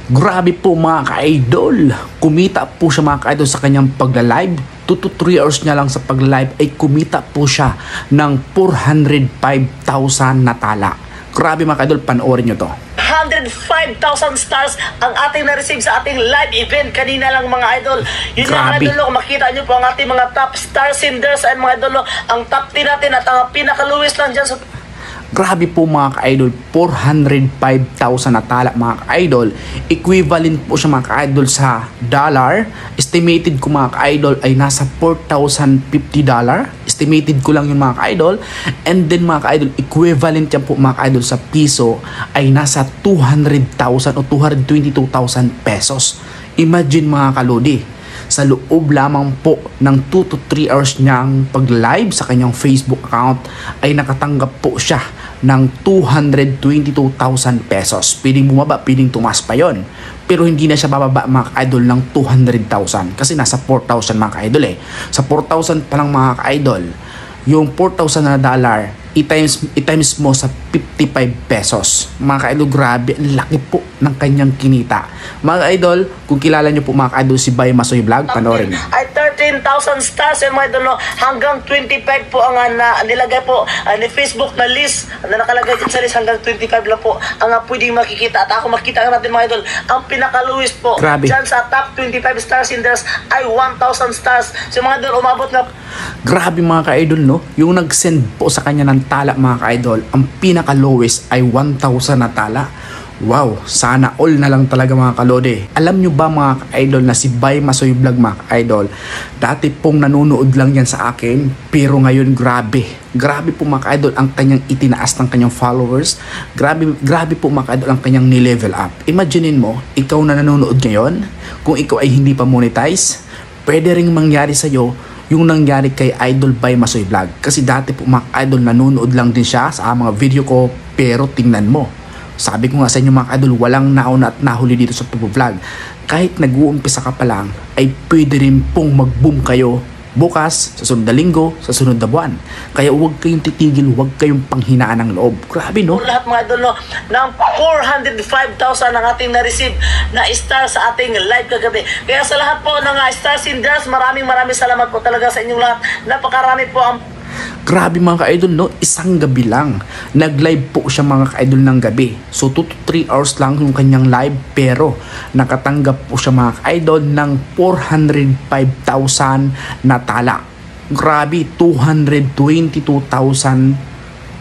Grabe po mga ka-idol. Kumita po siya mga ka-idol sa kanyang pagla-live. 2 to 3 hours niya lang sa pagla-live ay kumita po siya ng 405,000 na tala. Grabe mga ka-idol, panoorin nyo to. 105,000 stars ang ating na-receive sa ating live event kanina lang mga idol. Yun yung mga idol, makita nyo po ang ating mga top star senders and mga idol, ang top 10 natin at ang pinaka-lowest lang dyan sa... Grabe po mga ka-idol, 405,000 na tala mga ka-idol. Equivalent po siya mga ka-idol sa dollar. Estimated ko mga ka-idol ay nasa $4,050. Estimated ko lang yung mga ka-idol. And then mga ka-idol, equivalent yan po mga ka-idol sa piso ay nasa 200,000 o 222,000 pesos. Imagine mga kalodi, sa loob lamang po ng 2 to 3 hours niyang pag-live sa kanyang Facebook account ay nakatanggap po siya ng 222,000 pesos. Pwedeng bumaba, pwedeng tumaas pa yon. Pero hindi na siya bababa mga ka-idol ng 200,000 kasi nasa 4,000 mga ka-idol eh. Sa 4,000 pa lang mga ka-idol, yung 4,000 na dollar, i-times mo sa 55 pesos. Mga ka-idol, grabe, ang laki po ng kanyang kinita. Mga ka-idol, kung kilala nyo po mga ka-idol si Bay Masoy Vlog, panoorin nyo. Ay 13,000 stars and mga idol, hanggang 25 po ang nilagay po ni Facebook na list na nakalagay dyan sa list, hanggang 25 lang po ang pwedeng makikita. At ako makita natin mga idol, ang pinaka-lowest po dyan sa top 25 stars senders ay 1,000 stars. So mga idol, umabot na. Grabe mga ka-idol, no? Yung nag-send po sa kanya ng tala mga ka-idol, ang pinaka-lowest ay 1,000 na tala. Wow, sana all na lang talaga mga kalode. Alam nyo ba mga ka-idol na si Bay Masoy Vlog mga ka-idol, dati pong nanonood lang yan sa akin, pero ngayon grabe po mga ka-idol ang kanyang itinaas ng kanyang followers. Grabe po mga ka-idol ang kanyang ni-level up. Imaginein mo, ikaw na nanonood ngayon, kung ikaw ay hindi pa monetize, pwede ring mangyari sa'yo yung nangyari kay Idol Bay Masoy Vlog. Kasi dati po mga idol, nanonood lang din siya sa mga video ko, pero tingnan mo, sabi ko nga sa inyo mga idol, walang nauna at nahuli dito sa pag-vlog. Kahit nag-uumpisa ka pa lang, ay pwede rin pong mag-boom kayo bukas, sa sunod na linggo, sa sunod na buwan. Kaya huwag kayong titigil, huwag kayong panghinaan ng loob. Grabe, no? Lahat mga idol, no, ng 405,000 ang ating na-receive na star sa ating live kagabi. Kaya sa lahat po ng star senders, maraming salamat po talaga sa inyong lahat. Napakarami po ang... Grabe mga ka-idol, no? Isang gabi lang. Nag-live po siya mga ka-idol ng gabi. So 2 to 3 hours lang yung kanyang live, pero nakatanggap po siya mga ka-idol ng 405,000 na tala. Grabe, 222,000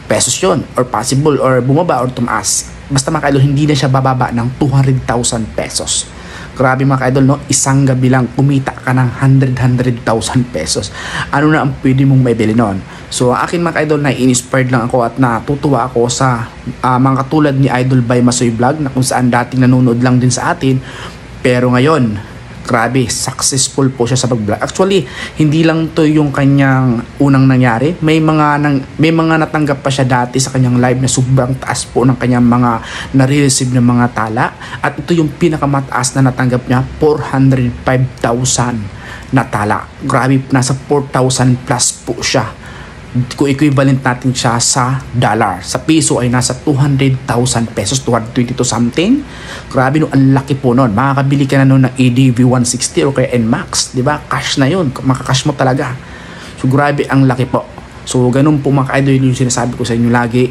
pesos yun. Or possible, or bumaba, or tumaas. Basta mga ka-idol, hindi na siya bababa ng 200,000 pesos. Grabe mga ka-idol, no? Isang gabi lang kumita ka ng 100,000 pesos. Ano na ang pwede mong maibili noon? So akin mga ka-idol, na inspired lang ako at natutuwa ako sa mga katulad ni Idol Bay Masoy Vlog, na kung saan dating nanonood lang din sa atin, pero ngayon grabe, successful po siya sa pag-vlog. Actually, hindi lang to yung kanyang unang nangyari. May mga natanggap pa siya dati sa kanyang live na sobrang taas po ng kanyang mga nare-receive ng mga tala. At ito yung pinakamataas na natanggap niya, 405,000 na tala. Grabe, nasa 4,000 plus po siya. Kung equivalent natin siya sa dollar, sa piso ay nasa 200,000 pesos, 222 something. Grabe, no, ang laki po nun. Makakabili ka na nun ng ADV 160 o kaya NMAX, di ba? Cash na yun, makakash mo talaga. So grabe, ang laki po. So ganun po mga ka-idol, yung sinasabi ko sa inyo lagi,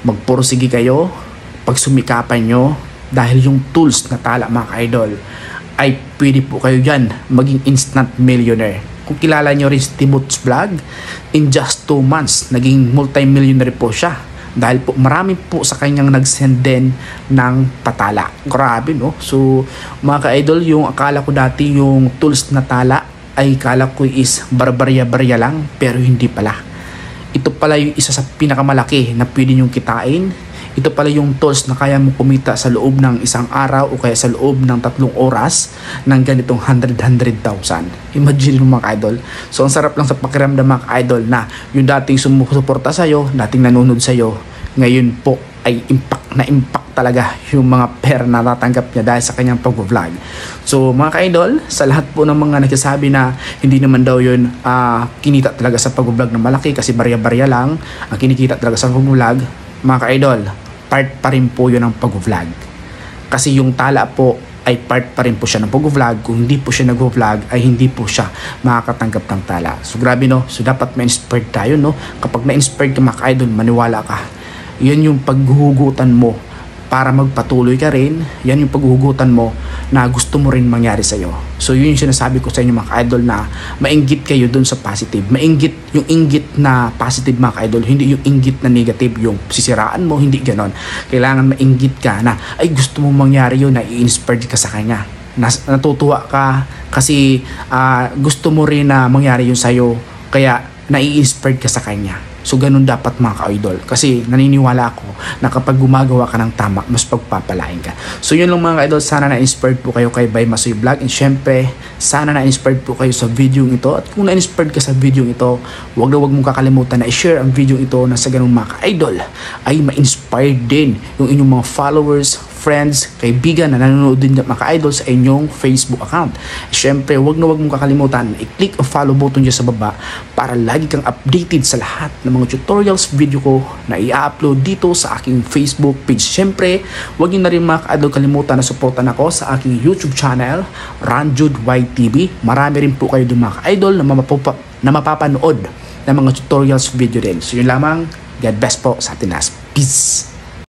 magpursige kayo, pagsumikapan nyo, dahil yung tools na tala mga ka-idol ay pwede po kayo dyan maging instant millionaire. Kung kilala nyo rin si Tibots Vlog, in just 2 months, naging multi-millionaire po siya. Dahil po marami po sa kanyang nag-send din ng patala. Grabe, no? So, mga ka-idol, yung akala ko dati yung tools na tala ay akala ko is barbarya-barya lang, pero hindi pala. Ito pala yung isa sa pinakamalaki na pwede nyong kitain. Ito pala yung tools na kaya mo kumita sa loob ng isang araw o kaya sa loob ng 3 oras ng ganitong 100,000. Imagine mo mga idol. So ang sarap lang sa pakiramdam mga idol na yung dating sumusuporta sa'yo, dating nanonood sa'yo, ngayon po ay impact talaga yung mga pera na natatanggap niya dahil sa kanyang pag-vlog. So mga ka-idol, sa lahat po ng mga nagsasabi na hindi naman daw yun kinita talaga sa pag-vlog na malaki kasi barya-barya lang ang kinikita talaga sa pag-vlog, mga ka-idol, part pa rin po yun ng pag-vlog. Kasi yung tala po ay part pa rin po siya ng pag-vlog. Kung hindi po siya nag-vlog ay hindi po siya makakatanggap ng tala. So grabe no, so dapat ma-inspired tayo no. Kapag na-inspired ka mga ka-idol, maniwala ka. Yan yung paghuhugutan mo para magpatuloy ka rin. Yan yung paghuhugutan mo na gusto mo rin mangyari sa'yo. So yun yung sinasabi ko sa inyo mga ka-idol, na mainggit kayo dun sa positive. Mainggit, yung inggit na positive mga ka-idol, hindi yung inggit na negative, yung sisiraan mo, hindi ganon. Kailangan mainggit ka na ay gusto mo mangyari yun, na i-inspired ka sa kanya. Natutuwa ka kasi gusto mo rin na mangyari yun sa'yo, kaya nai-inspired ka sa kanya. So ganun dapat mga ka-idol, kasi naniniwala ako na kapag gumagawa ka ng tama, mas pagpapalain ka. So yun lang mga ka-idol, sana na-inspired po kayo kay Bay Masoy Vlog, and syempre sana na-inspired po kayo sa video ito. At kung na-inspired ka sa video ito, wag mong kakalimutan na i-share ang video ito, na sa ganun mga ka-idol ay ma-inspired din yung inyong mga followers, friends, kaibigan na nanonood din mga ka-idol sa inyong Facebook account. Syempre, wag mong kakalimutan na i-click ang follow button dyan sa baba para lagi kang updated sa lahat ng mga tutorials video ko na i-upload dito sa aking Facebook page. Syempre, wag niyo na rin mga ka-idol kalimutan na supportan ako sa aking YouTube channel, Ranjud YTV. Marami rin po kayo dun mga ka-idol na mapapanood ng mga tutorials video din. So yun lamang. God bless po sa atin. Peace!